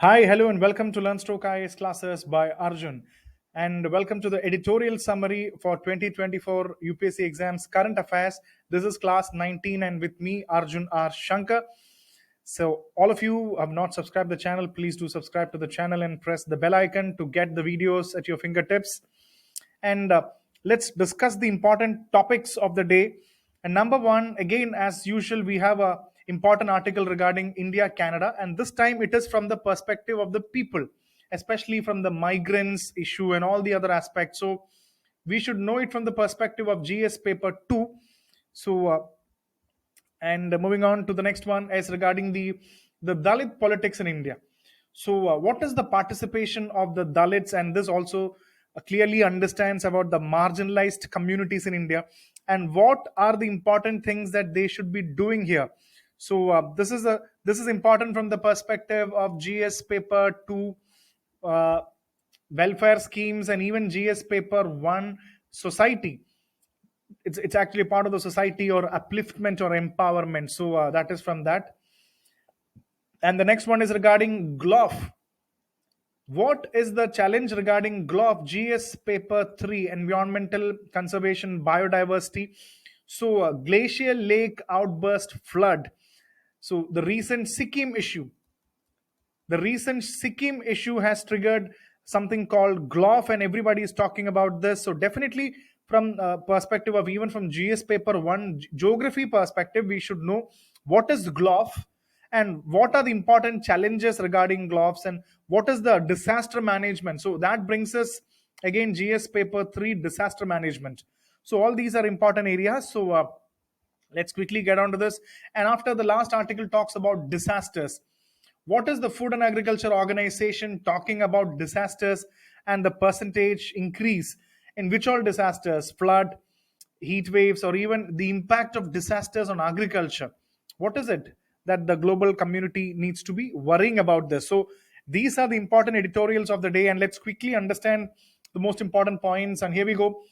Hi, hello, and welcome to LearnStroke IAS classes by Arjun. And welcome to the editorial summary for 2024 UPSC exams current affairs. This is class 19, and with me, Arjun R. Shankar. So, all of you who have not subscribed the channel, please do subscribe to the channel and press the bell icon to get the videos at your fingertips. And let's discuss the important topics of the day. And number one, again, as usual, we have a important article regarding India, Canada, and this time it is from the perspective of the people, especially from the migrants issue and all the other aspects. So we should know it from the perspective of GS paper 2. And moving on to the next one is regarding the Dalit politics in India. So, what is the participation of the Dalits? And this also clearly understands about the marginalized communities in India and what are the important things that they should be doing here. So, this is important from the perspective of GS paper 2, uh, welfare schemes, and even GS paper 1, society. It's actually part of the society or upliftment or empowerment. So that is from that. And the next one is regarding GLOF. What is the challenge regarding GLOF? GS paper 3, environmental conservation biodiversity. So glacial lake outburst flood. So the recent Sikkim issue has triggered something called GLOF, and everybody is talking about this. So definitely, from perspective of even from GS paper 1 geography perspective, we should know what is GLOF and what are the important challenges regarding GLOFs and what is the disaster management. So that brings us again GS paper 3, disaster management. So all these are important areas. So let's quickly get on to this. And after the last article talks about disasters, what is the Food and Agriculture Organization talking about disasters and the percentage increase in which all disasters, flood, heat waves, or even the impact of disasters on agriculture? What is it that the global community needs to be worrying about this? So these are the important editorials of the day, and let's quickly understand the most important points. And here we go.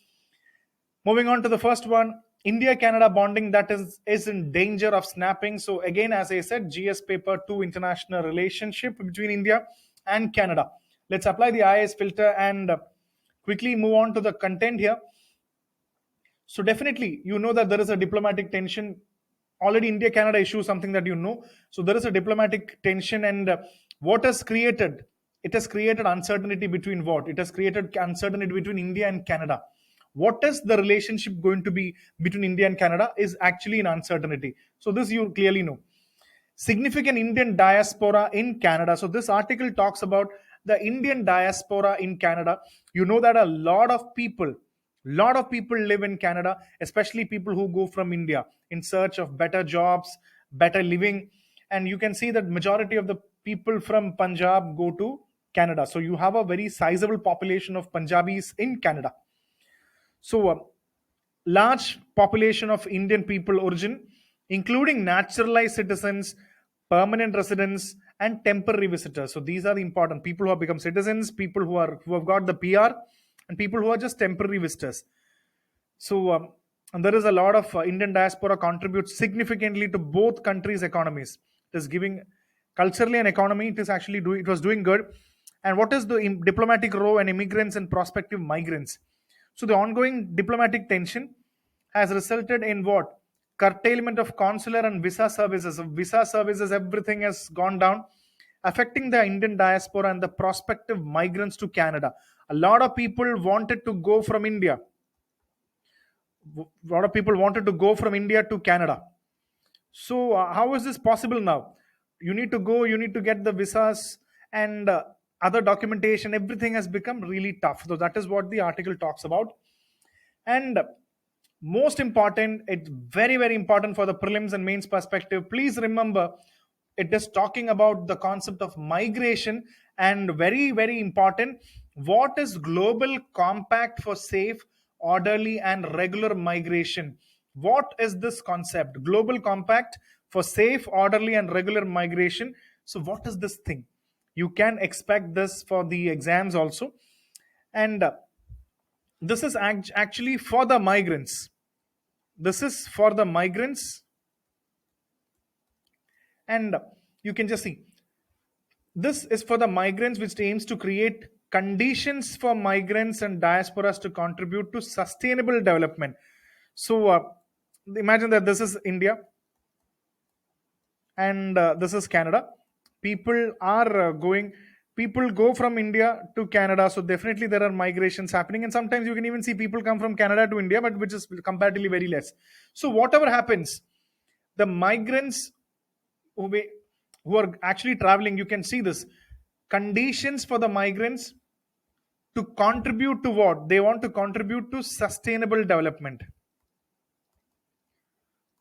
Moving on to the first one, India Canada bonding that is in danger of snapping. So, again, as I said, GS paper 2, international relationship between India and Canada. Let's apply the IAS filter and quickly move on to the content here. So, definitely, you know that there is a diplomatic tension. Already, India Canada issue something that you know. So, there is a diplomatic tension, and what has created? It has created uncertainty between what? It has created uncertainty between India and Canada. What is the relationship going to be between India and Canada is actually an uncertainty. So, this you clearly know. Significant Indian diaspora in Canada. So, this article talks about the Indian diaspora in Canada. You know that a lot of people live in Canada, especially people who go from India in search of better jobs, better living. And you can see that majority of the people from Punjab go to Canada. So, you have a very sizable population of Punjabis in Canada. So, large population of Indian people origin, including naturalized citizens, permanent residents, and temporary visitors. So these are the important people who have become citizens, people who have got the PR, and people who are just temporary visitors. So and there is a lot of Indian diaspora contributes significantly to both countries' economies. It is giving culturally an economy. It was doing good. And what is the diplomatic role and immigrants and prospective migrants? So the ongoing diplomatic tension has resulted in what? Curtailment of consular and visa services. So visa services, everything has gone down, affecting the Indian diaspora and the prospective migrants to Canada. A lot of people wanted to go from India. A lot of people wanted to go from India to Canada. So, how is this possible now? You need to go, you need to get the visas and other documentation. Everything has become really tough. So, that is what the article talks about. And most important, it's very, very important for the prelims and mains perspective. Please remember, it is talking about the concept of migration and very, very important. What is global compact for safe, orderly, and regular migration? What is this concept? Global compact for safe, orderly, and regular migration. So, what is this thing? You can expect this for the exams also. And this is actually for the migrants. This is for the migrants, and you can just see This is for the migrants, which aims to create conditions for migrants and diasporas to contribute to sustainable development. So imagine that this is India and this is Canada. People are people go from India to Canada, so definitely there are migrations happening, and sometimes you can even see people come from Canada to India, but which is comparatively very less. So whatever happens, the migrants who, who are actually traveling, you can see this conditions for the migrants to contribute to what they want to contribute to sustainable development,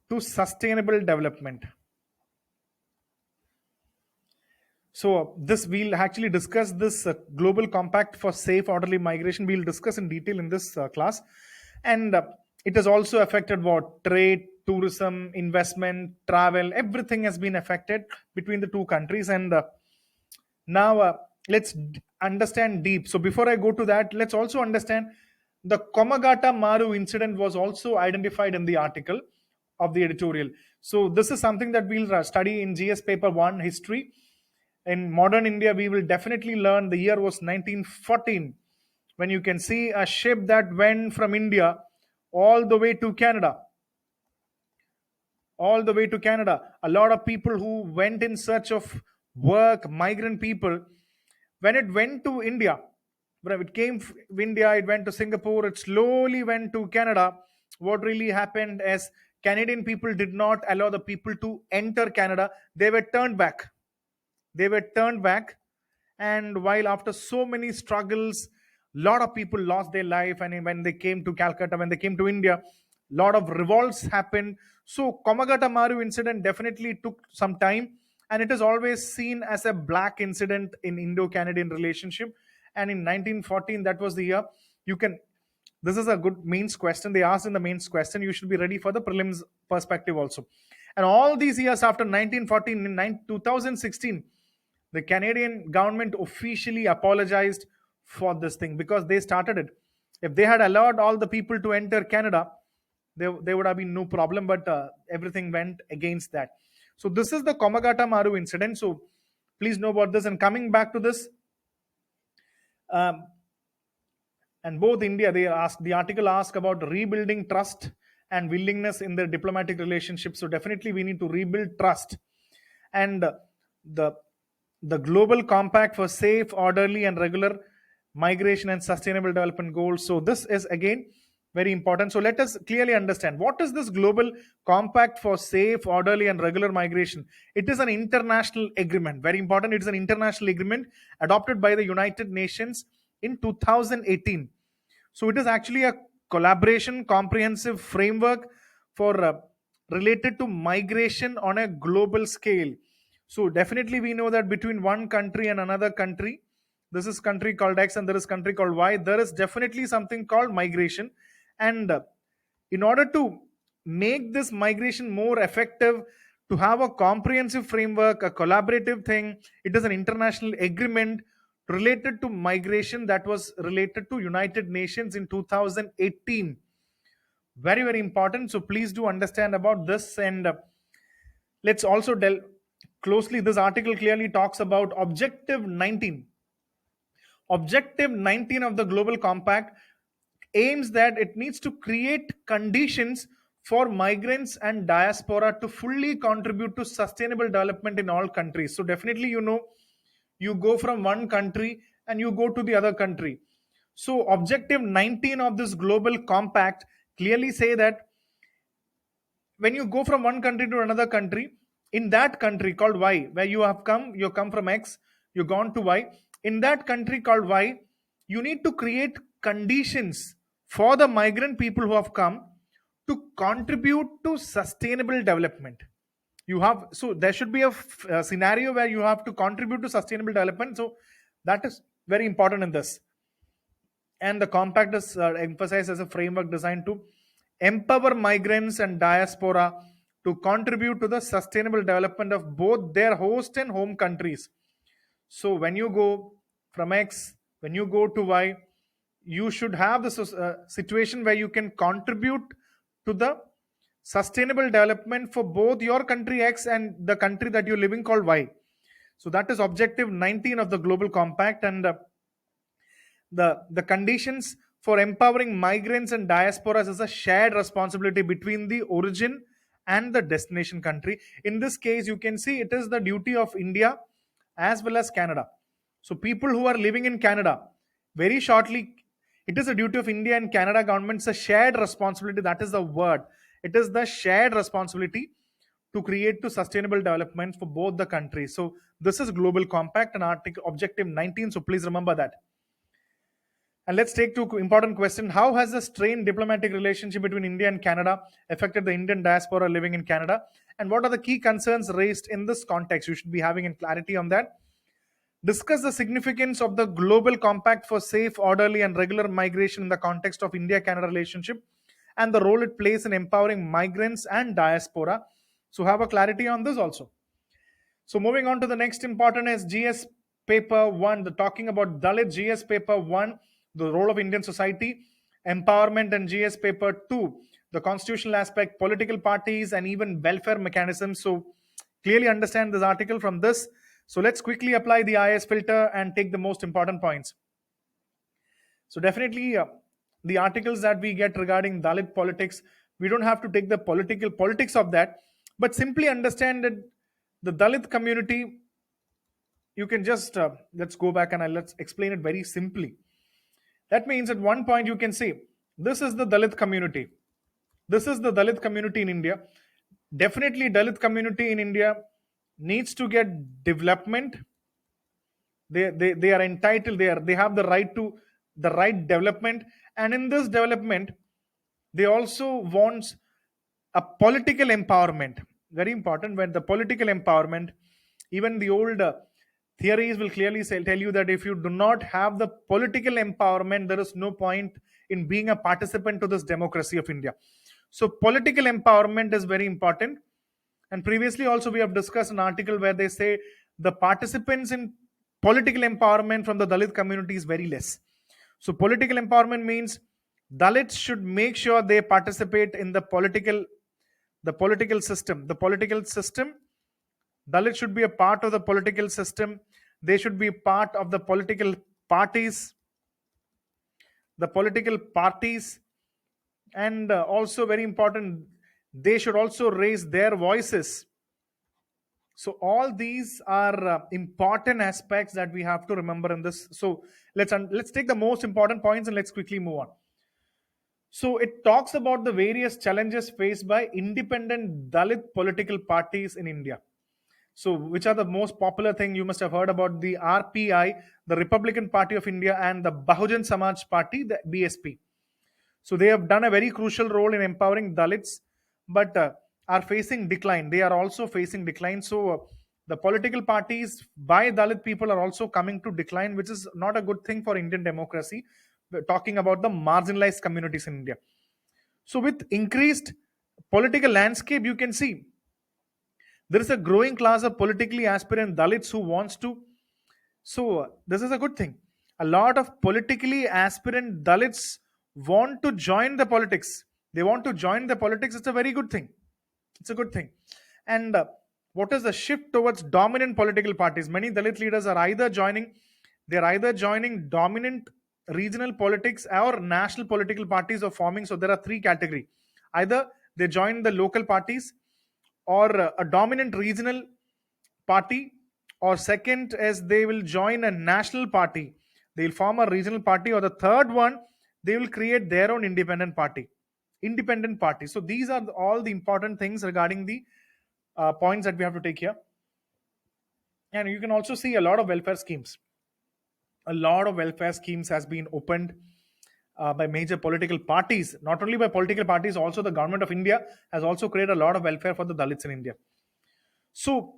to sustainable development. So this we'll actually discuss this global compact for safe orderly migration. We'll discuss in detail in this class, and it has also affected what trade, tourism, investment, travel. Everything has been affected between the two countries, and now let's understand deep. So before I go to that, let's also understand the Komagata Maru incident was also identified in the article of the editorial. So this is something that we'll study in GS paper 1 history. In modern India, we will definitely learn the year was 1914, when you can see a ship that went from India all the way to Canada. All the way to Canada. A lot of people who went in search of work, migrant people, when it went to India, when it came from India, it went to Singapore, it slowly went to Canada. What really happened is Canadian people did not allow the people to enter Canada. They were turned back. They were turned back, and while after so many struggles, a lot of people lost their life, and when they came to Calcutta, when they came to India, a lot of revolts happened. So Komagata Maru incident definitely took some time, and it is always seen as a black incident in Indo-Canadian relationship. And in 1914, that was the year. You can, this is a good mains question. They asked in the mains question. You should be ready for the prelims perspective also. And all these years after 1914, in 2016, the Canadian government officially apologized for this thing because they started it. If they had allowed all the people to enter Canada, there would have been no problem, but everything went against that. So this is the Komagata Maru incident. So please know about this. And coming back to this, um, and both India, they asked, the article asked about rebuilding trust and willingness in their diplomatic relationship. So definitely we need to rebuild trust. And the the global compact for safe, orderly, and regular migration and sustainable development goals. So this is again very important. So let us clearly understand what is this global compact for safe, orderly, and regular migration. It is an international agreement. Very important. It is an international agreement adopted by the United Nations in 2018. So it is actually a collaboration, comprehensive framework for related to migration on a global scale. So definitely we know that between one country and another country, this is country called X and there is country called Y, there is definitely something called migration. And in order to make this migration more effective, to have a comprehensive framework, a collaborative thing, it is an international agreement related to migration that was related to United Nations in 2018. Very, very important. So please do understand about this. And let's also delve closely. This article clearly talks about Objective 19. Objective 19 of the Global Compact aims that it needs to create conditions for migrants and diaspora to fully contribute to sustainable development in all countries. So definitely, you know, you go from one country and you go to the other country. So Objective 19 of this Global Compact clearly say that when you go from one country to another country, in that country called Y, where you come from X, you've gone to Y, in that country called Y, you need to create conditions for the migrant people who have come to contribute to sustainable development. You have, so there should be a scenario where you have to contribute to sustainable development. So that is very important in this. And the compact is emphasized as a framework designed to empower migrants and diaspora to contribute to the sustainable development of both their host and home countries. So when you go from X, when you go to Y, you should have the situation where you can contribute to the sustainable development for both your country X and the country that you're living called Y. So that is objective 19 of the Global Compact, and the conditions for empowering migrants and diasporas is a shared responsibility between the origin and the destination country. In this case, you can see it is the duty of India as well as Canada. So people who are living in Canada, very shortly, it is a duty of India and Canada governments, a shared responsibility. That is the word. It is the shared responsibility to create to sustainable development for both the countries. So this is Global Compact and Article Objective 19. So please remember that. And let's take two important questions. How has the strained diplomatic relationship between India and Canada affected the Indian diaspora living in Canada? And what are the key concerns raised in this context? You should be having in clarity on that. Discuss the significance of the Global Compact for safe, orderly, and regular migration in the context of India-Canada relationship and the role it plays in empowering migrants and diaspora. So have a clarity on this also. So moving on to the next important is GS paper 1, the talking about Dalit. GS paper 1, the role of Indian society, empowerment, and GS paper 2, the constitutional aspect, political parties, and even welfare mechanisms. So clearly understand this article from this. So let's quickly apply the IAS filter and take the most important points. So definitely the articles that we get regarding Dalit politics, we don't have to take the politics of that, but simply understand that the Dalit community, you can just, let's go back and let's explain it very simply. That means at one point you can say, this is the Dalit community. This is the Dalit community in India. Definitely Dalit community in India needs to get development. They are entitled, they have the right to the right development, and in this development they also want a political empowerment. Very important. When the political empowerment, even the old theories will clearly tell you that if you do not have the political empowerment, there is no point in being a participant to this democracy of India. So political empowerment is very important. And previously also we have discussed an article where they say the participants in political empowerment from the Dalit community is very less. So political empowerment means Dalits should make sure they participate in the political system. The political system, Dalits should be a part of the political system. They should be part of the political parties. The political parties, and also very important, they should also raise their voices. So all these are important aspects that we have to remember in this. So let's take the most important points and let's quickly move on. So it talks about the various challenges faced by independent Dalit political parties in India. So which are the most popular thing? You must have heard about the RPI, the Republican Party of India, and the Bahujan Samaj Party, the BSP. So they have done a very crucial role in empowering Dalits, but are facing decline. They are also facing decline. So the political parties by Dalit people are also coming to decline, which is not a good thing for Indian democracy. We're talking about the marginalized communities in India. So with increased political landscape, you can see there is a growing class of politically aspirant Dalits who wants to. So this is a good thing. A lot of politically aspirant Dalits want to join the politics. They want to join the politics. It's a very good thing. It's a good thing. And what is the shift towards dominant political parties? Many Dalit leaders are either joining dominant regional politics or national political parties are forming. So there are three categories. Either they join the local parties or a dominant regional party, or second is they will join a national party. They will form a regional party, or the third one, they will create their own independent party. So these are all the important things regarding the points that we have to take here. And you can also see a lot of welfare schemes. A lot of welfare schemes has been opened by major political parties. Not only by political parties, also the government of India has also created a lot of welfare for the Dalits in India. So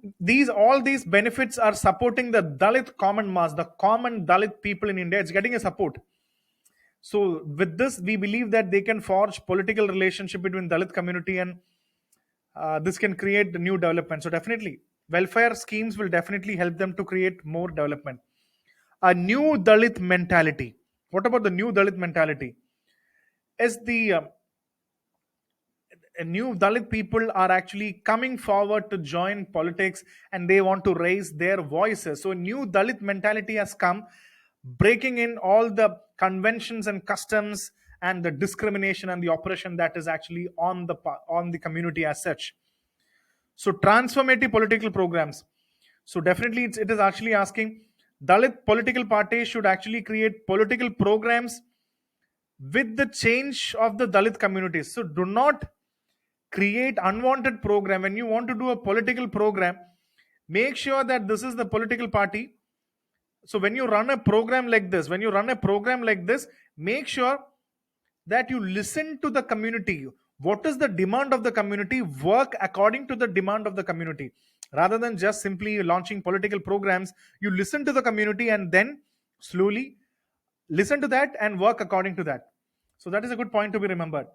all these benefits are supporting the Dalit common mass, the common Dalit people in India. It's getting a support. So with this, we believe that they can forge political relationship between Dalit community, and this can create the new development. So definitely, welfare schemes will definitely help them to create more development. A new Dalit mentality. What about the new Dalit mentality? Is the new Dalit people are actually coming forward to join politics, and they want to raise their voices. So new Dalit mentality has come, breaking in all the conventions and customs and the discrimination and the oppression that is actually on the community as such. So transformative political programs. So definitely it is actually asking Dalit political parties should actually create political programs with the change of the Dalit communities. So do not create unwanted program. When you want to do a political program, make sure that this is the political party. So when you run a program like this, make sure that you listen to the community. What is the demand of the community? Work according to the demand of the community. Rather than just simply launching political programs, you listen to the community and then slowly listen to that and work according to that. So that is a good point to be remembered.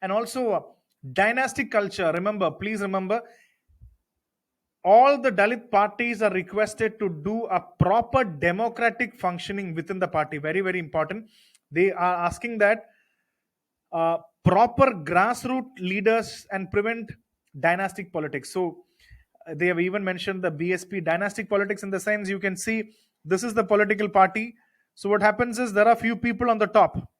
And also dynastic culture. Please remember, all the Dalit parties are requested to do a proper democratic functioning within the party. Very, very important. They are asking that proper grassroots leaders and prevent dynastic politics. So they have even mentioned the BSP dynastic politics, in the sense you can see this is the political party. So what happens is there are few people on the top.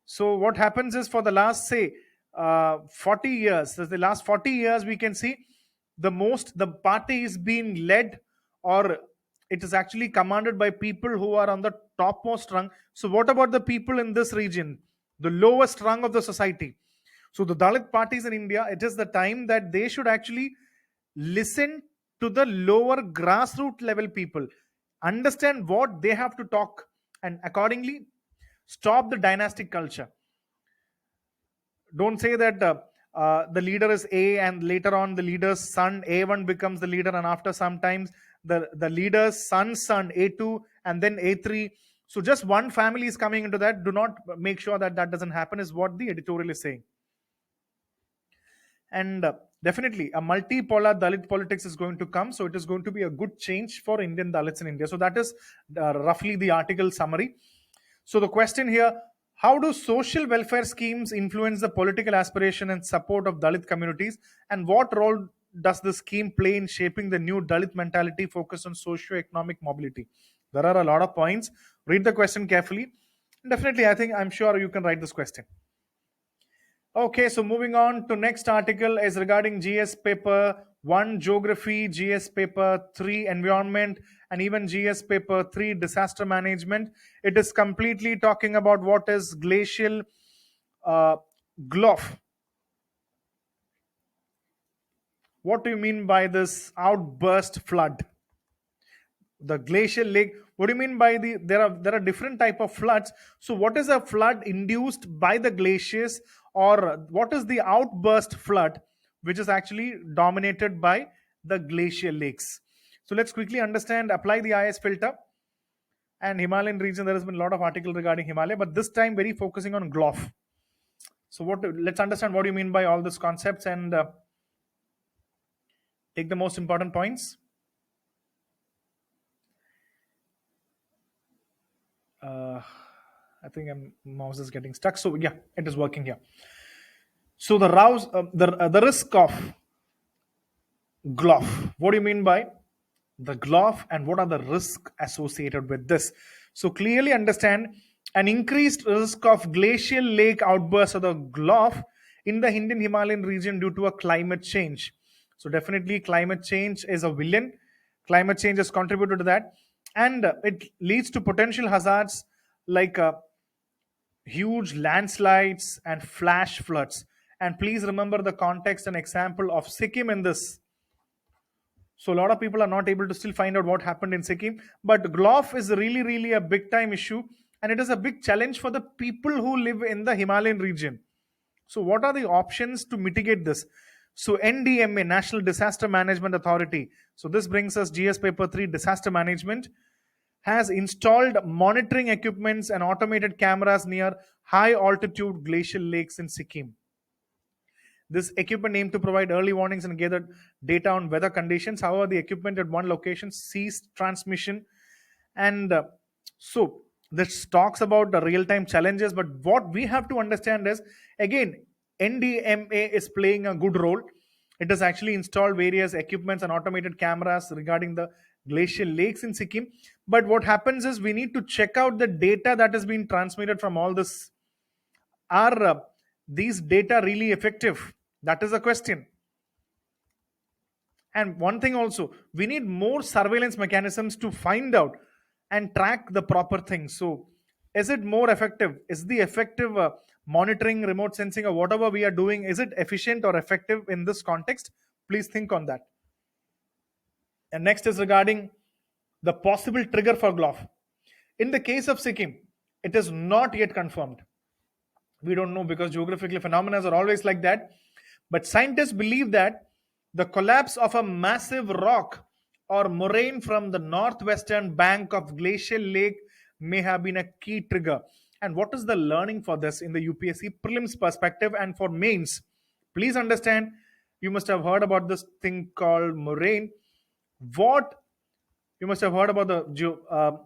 So what happens is for the last, say, 40 years, the last 40 years, we can see the party is being led, or it is actually commanded by people who are on the topmost rung. So what about the people in this region, the lowest rung of the society? So the Dalit parties in India, it is the time that they should actually listen to the lower grassroots level people, understand what they have to talk, and accordingly stop the dynastic culture. Don't say that the leader is A and later on the leader's son A1 becomes the leader, and after sometimes the leader's son's son A2 and then A3. So just one family is coming into that. Do not make sure that that doesn't happen, is what the editorial is saying. And definitely a multipolar Dalit politics is going to come. So it is going to be a good change for Indian Dalits in India. So that is roughly the article summary. So the question here, how do social welfare schemes influence the political aspiration and support of Dalit communities? And what role does the scheme play in shaping the new Dalit mentality focused on socio-economic mobility? There are a lot of points. Read the question carefully. Definitely, I'm sure you can write this question. Okay, so moving on to next article is regarding GS paper 1 geography, GS paper 3 environment, and even GS paper 3 disaster management. It is completely talking about what is glacial GLOF. What do you mean by this outburst flood? The glacial lake. What do you mean by there are different type of floods? So what is a flood induced by the glaciers, or what is the outburst flood which is actually dominated by the glacial lakes? So let's quickly understand, apply the IAS filter. And Himalayan region, there has been a lot of article regarding Himalaya, but this time very focusing on GLOF. So let's understand what do you mean by all these concepts and take the most important points. I think mouse is getting stuck. So yeah, it is working here. So the risk of GLOF. What do you mean by the GLOF, and what are the risks associated with this? So clearly understand an increased risk of glacial lake outbursts, or the GLOF, in the Indian Himalayan region due to a climate change. So definitely climate change is a villain. Climate change has contributed to that, and it leads to potential hazards like huge landslides and flash floods. And please remember the context and example of Sikkim in this. So a lot of people are not able to still find out what happened in Sikkim, but GLOF is really, really a big time issue, and it is a big challenge for the people who live in the Himalayan region. So what are the options to mitigate this? So NDMA, National Disaster Management Authority. So this brings us GS paper 3 disaster management, has installed monitoring equipments and automated cameras near high altitude glacial lakes in Sikkim. This equipment aimed to provide early warnings and gather data on weather conditions. However, the equipment at one location ceased transmission. And so this talks about the real-time challenges. But what we have to understand is, again, NDMA is playing a good role. It has actually installed various equipments and automated cameras regarding the glacial lakes in Sikkim. But what happens is we need to check out the data that has been transmitted from all this. Are these data really effective? That is a question. And one thing also, we need more surveillance mechanisms to find out and track the proper things. So, is it more effective? Is the effective monitoring, remote sensing, or whatever we are doing, is it efficient or effective in this context? Please think on that. And next is regarding the possible trigger for GLOF. In the case of Sikkim, it is not yet confirmed. We don't know because geographical phenomena are always like that. But scientists believe that the collapse of a massive rock or moraine from the northwestern bank of glacial lake may have been a key trigger. And what is the learning for this in the UPSC prelims perspective and for mains? Please understand, you must have heard about this thing called moraine. What you must have heard about the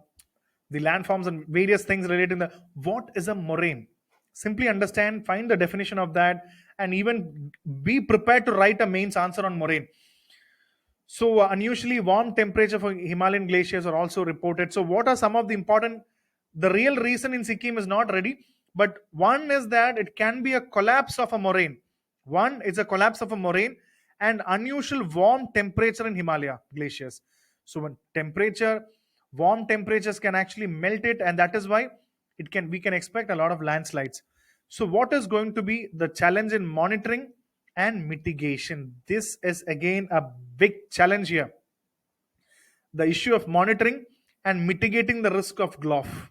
landforms and various things related in the what is a moraine. Simply understand, find the definition of that, and even be prepared to write a mains answer on moraine. So, unusually warm temperature for Himalayan glaciers are also reported. So, what are some of the important? The real reason in Sikkim is not ready, but one is that it can be a collapse of a moraine. One is a collapse of a moraine and unusual warm temperature in Himalaya glaciers. So, when warm temperatures can actually melt it, and that is why we can expect a lot of landslides. So, what is going to be the challenge in monitoring and mitigation? This is again a big challenge here. The issue of monitoring and mitigating the risk of GLOF.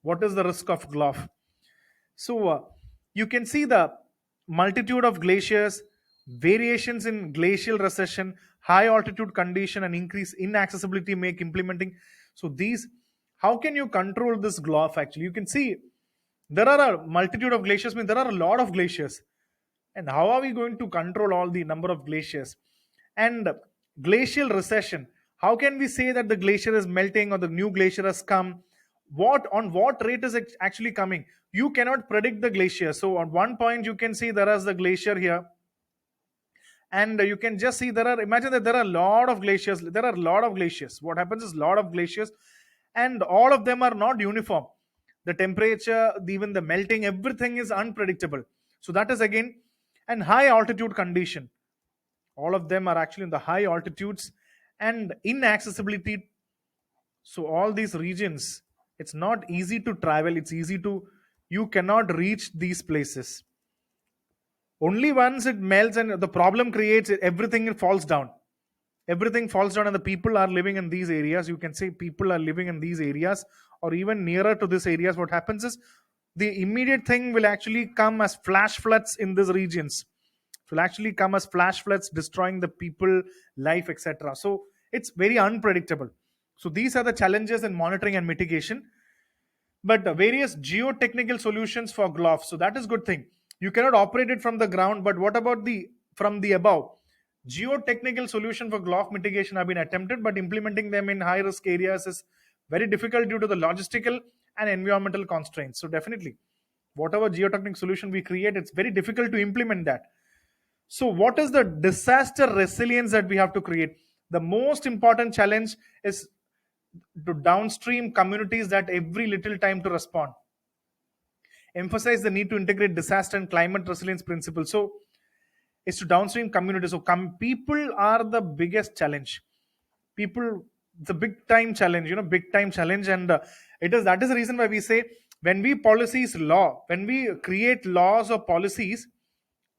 What is the risk of GLOF? So you can see the multitude of glaciers, variations in glacial recession, high altitude condition, and increase inaccessibility make implementing. So these, how can you control this GLOF? Actually, you can see there are a multitude of glaciers. Mean there are a lot of glaciers, and how are we going to control all the number of glaciers? And glacial recession. How can we say that the glacier is melting or the new glacier has come? What rate is it actually coming? You cannot predict the glacier. So on one point you can see there is the glacier here, and you can just see imagine that there are a lot of glaciers. There are a lot of glaciers. What happens is a lot of glaciers, and all of them are not uniform. The temperature, even the melting, everything is unpredictable. So that is again, and high altitude condition. All of them are actually in the high altitudes and inaccessibility. So all these regions, it's not easy to travel. You cannot reach these places. Only once it melts and the problem creates, everything falls down. Everything falls down, and the people are living in these areas. You can say people are living in these areas or even nearer to these areas. What happens is the immediate thing will actually come as flash floods in these regions. It will actually come as flash floods, destroying the people, life, etc. So it's very unpredictable. So these are the challenges in monitoring and mitigation. But various geotechnical solutions for GLOF. So that is good thing. You cannot operate it from the ground, but what about from the above? Geotechnical solution for GLOF mitigation have been attempted, but implementing them in high risk areas is very difficult due to the logistical and environmental constraints. So definitely, whatever geotechnical solution we create, it's very difficult to implement that. So what is the disaster resilience that we have to create? The most important challenge is to downstream communities that every little time to respond. Emphasize the need to integrate disaster and climate resilience principles. So it's to downstream communities. So people are the biggest challenge. People, it's a big time challenge, big time challenge. And that is the reason why we say when we create laws or policies,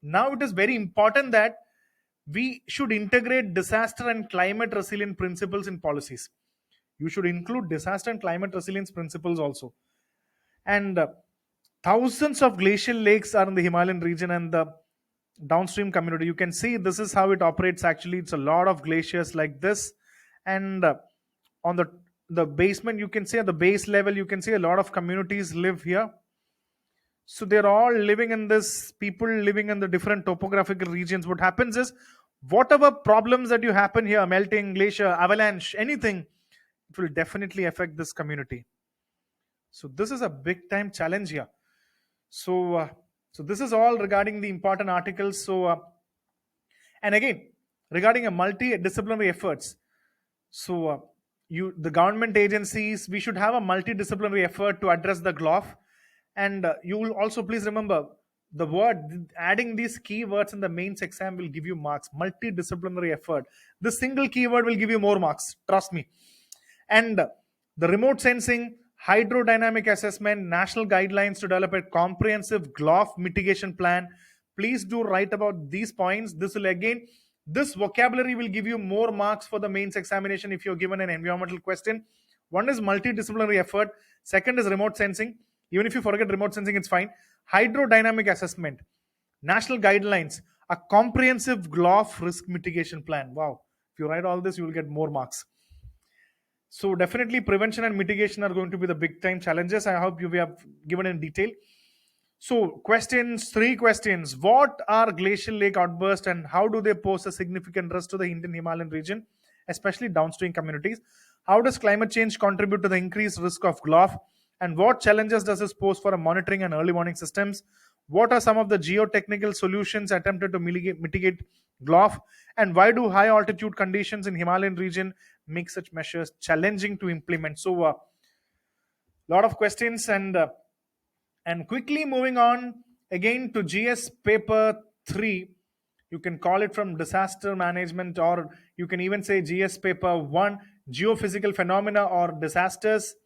now it is very important that we should integrate disaster and climate resilient principles in policies. You should include disaster and climate resilience principles also. And thousands of glacial lakes are in the Himalayan region and the downstream community. You can see this is how it operates. Actually, it's a lot of glaciers like this, and on the basement, you can see at the base level, you can see a lot of communities live here. So they're all living in this, people living in the different topographical regions. What happens is, whatever problems that you happen here, melting, glacier, avalanche, anything, it will definitely affect this community. So this is a big time challenge here. So So this is all regarding the important articles. And again, regarding a multidisciplinary efforts. So the government agencies, we should have a multidisciplinary effort to address the GLOF. And you will also please remember the word, adding these keywords in the mains exam will give you marks. Multidisciplinary effort. This single keyword will give you more marks. Trust me. And the remote sensing, hydrodynamic assessment, national guidelines to develop a comprehensive GLOF mitigation plan. Please do write about these points. This vocabulary will give you more marks for the mains examination if you're given an environmental question. One is multidisciplinary effort. Second is remote sensing. Even if you forget remote sensing, it's fine. Hydrodynamic assessment, national guidelines, a comprehensive GLOF risk mitigation plan. Wow. If you write all this, you will get more marks. So definitely prevention and mitigation are going to be the big time challenges. I hope you have given in detail. So three questions. What are glacial lake outbursts and how do they pose a significant risk to the Indian Himalayan region, especially downstream communities? How does climate change contribute to the increased risk of GLOF? And what challenges does this pose for monitoring and early warning systems? What are some of the geotechnical solutions attempted to mitigate GLOF? And why do high altitude conditions in Himalayan region make such measures challenging to implement? So a lot of questions, and quickly moving on again to GS paper 3. You can call it from disaster management, or you can even say GS paper 1, geophysical phenomena or disasters,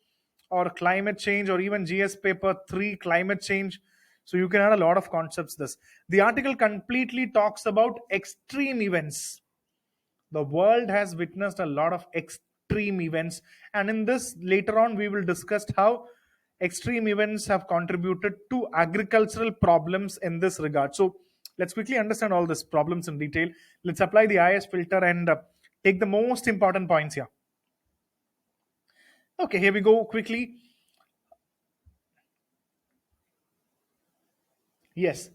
or climate change, or even GS paper 3, climate change. So you can add a lot of concepts this. The article completely talks about extreme events. The world has witnessed a lot of extreme events, and in this later on we will discuss how extreme events have contributed to agricultural problems in this regard. So let's quickly understand all these problems in detail. Let's apply the IAS filter and take the most important points here. Okay, here we go quickly. Yes,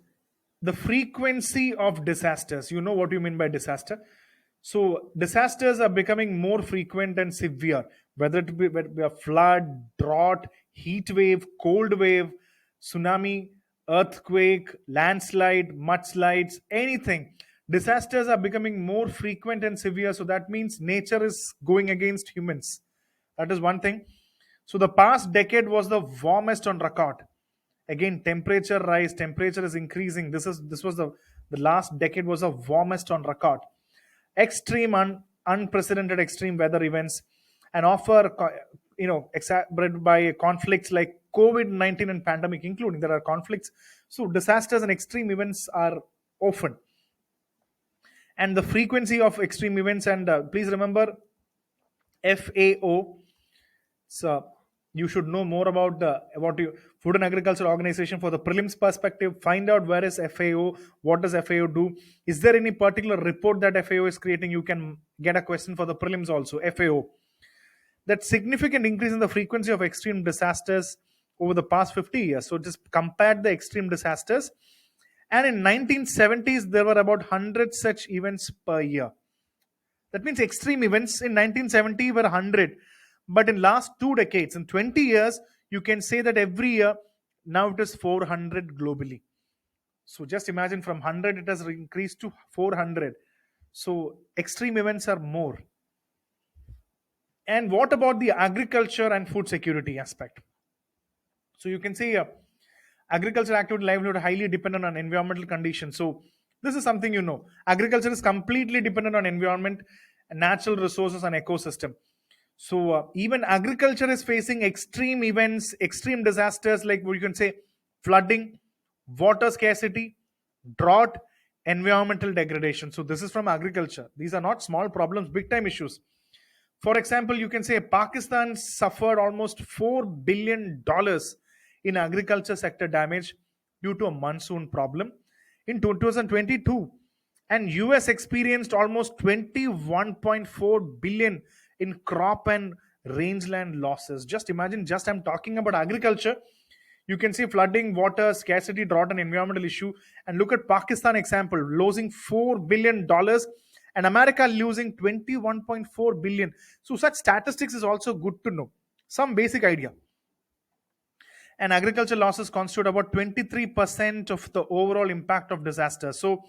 the frequency of disasters. You know what you mean by disaster. So disasters are becoming more frequent and severe, whether it be a flood, drought, heat wave, cold wave, tsunami, earthquake, landslide, mudslides, anything. Disasters are becoming more frequent and severe. So that means nature is going against humans. That is one thing. So the past decade was the warmest on record. Again, temperature rise, temperature is increasing. This was the last decade was the warmest on record. Extreme unprecedented extreme weather events, and exacerbated by conflicts like COVID-19 and pandemic, including there are conflicts. So disasters and extreme events are often, and the frequency of extreme events. And please remember FAO. So you should know more about the Food and Agriculture Organization for the prelims perspective. Find out where is FAO, what does FAO do, is there any particular report that FAO is creating. You can get a question for the prelims also. FAO, that significant increase in the frequency of extreme disasters over the past 50 years. So just compare the extreme disasters, and in 1970s there were about 100 such events per year. That means extreme events in 1970 were 100. But in last 2 decades, in 20 years, you can say that every year, now it is 400 globally. So just imagine, from 100, it has increased to 400. So extreme events are more. And what about the agriculture and food security aspect? So you can say agriculture activity livelihood highly dependent on environmental conditions. So this is something you know. Agriculture is completely dependent on environment, natural resources, and ecosystem. So even agriculture is facing extreme events, extreme disasters, like what you can say flooding, water scarcity, drought, environmental degradation. So this is from agriculture. These are not small problems, big time issues. For example, you can say Pakistan suffered almost $4 billion in agriculture sector damage due to a monsoon problem in 2022. And US experienced almost 21.4 billion in crop and rangeland losses. Just imagine, just I'm talking about agriculture. You can see flooding, water, scarcity, drought, and environmental issue. And look at Pakistan example, losing $4 billion and America losing 21.4 billion. So such statistics is also good to know. Some basic idea. And agriculture losses constitute about 23% of the overall impact of disasters. So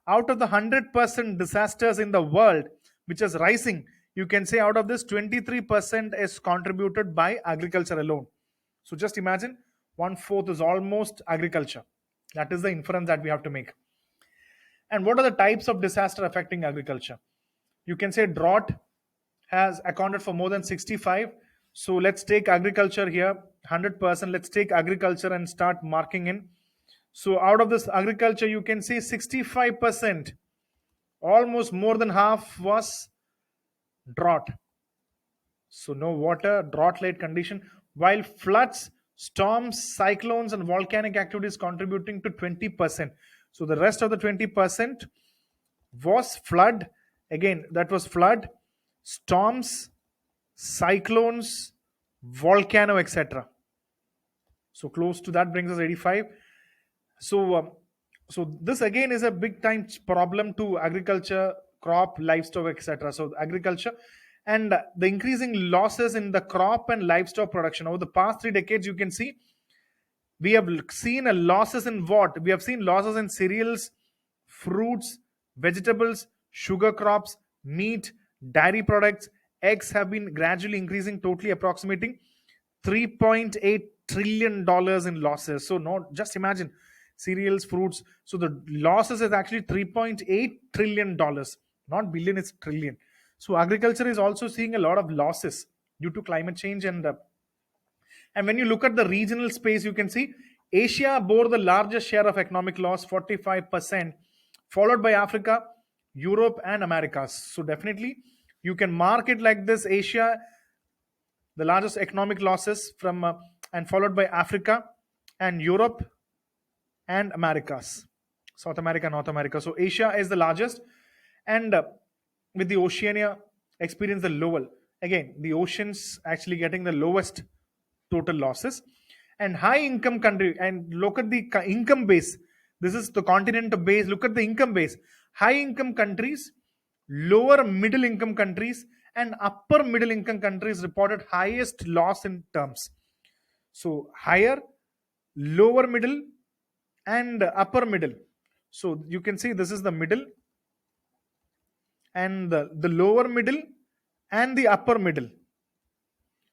out of the 100% disasters in the world, which is rising, you can say out of this 23% is contributed by agriculture alone. So just imagine, one fourth is almost agriculture. That is the inference that we have to make. And what are the types of disaster affecting agriculture? You can say drought has accounted for more than 65. So let's take agriculture here, 100%. Let's take agriculture and start marking in. So out of this agriculture, you can see 65%, almost more than half, was drought. So no water, drought-led condition, while floods, storms, cyclones, and volcanic activities contributing to 20%. So the rest of the 20% was flood. Again, that was flood, storms, cyclones, volcano, etc. So close to that brings us 85. So this again is a big time problem to agriculture, crop, livestock, etc. So agriculture and the increasing losses in the crop and livestock production over the past 3 decades, you can see we have seen a losses in what? We have seen losses in cereals, fruits, vegetables, sugar crops, meat, dairy products, eggs have been gradually increasing, totally approximating $3.8 trillion in losses. So not just imagine cereals, fruits. So the losses is actually $3.8 trillion, not billion, it's trillion. So agriculture is also seeing a lot of losses due to climate change and when you look at the regional space, you can see Asia bore the largest share of economic loss, 45%, followed by Africa, Europe, and Americas. So definitely you can mark it like this: Asia, the largest economic losses and followed by Africa and Europe and Americas, South America, North America. So Asia is the largest, and with the Oceania experience the lower. Again, the oceans actually getting the lowest total losses. And high income country, and look at the income base. This is the continent base. Look at the income base. High income countries, lower middle income countries, and upper middle income countries reported highest loss in terms. So higher, lower middle, and upper middle. So you can see this is the middle, and the lower middle, and the upper middle.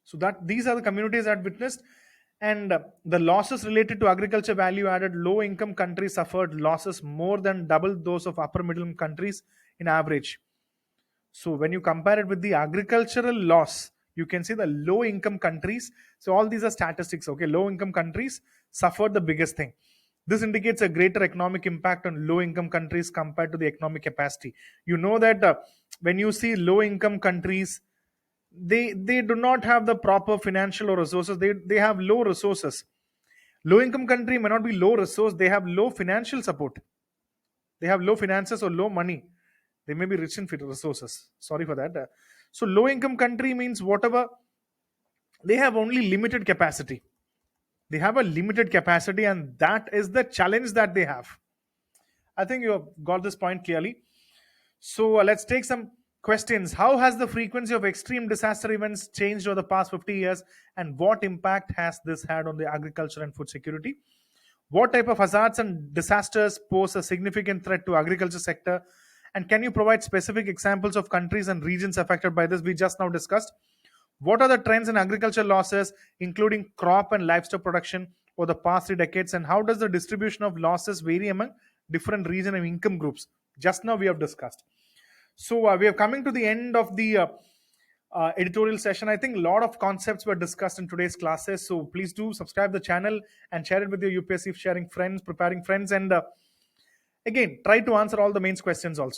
So that these are the communities that witnessed, and the losses related to agriculture value added. Low income countries suffered losses more than double those of upper middle income countries in average. So when you compare it with the agricultural loss, you can see the low income countries. So all these are statistics. Okay, low income countries suffered the biggest thing. This indicates a greater economic impact on low income countries compared to the economic capacity. You know that when you see low income countries, they do not have the proper financial or resources. They have low resources. Low income country may not be low resource, they have low financial support. They have low finances or low money. They may be rich in resources. Sorry for that. So low income country means whatever, they have only limited capacity. They have a limited capacity, and that is the challenge that they have. I think you have got this point clearly. So let's take some questions. How has the frequency of extreme disaster events changed over the past 50 years, and what impact has this had on the agriculture and food security? What type of hazards and disasters pose a significant threat to agriculture sector? And can you provide specific examples of countries and regions affected by this? We just now discussed. What are the trends in agriculture losses, including crop and livestock production over the past 3 decades? And how does the distribution of losses vary among different region and income groups? Just now we have discussed. So we are coming to the end of the editorial session. I think a lot of concepts were discussed in today's classes. So please do subscribe the channel and share it with your UPSC sharing friends, preparing friends. And again, try to answer all the mains questions also.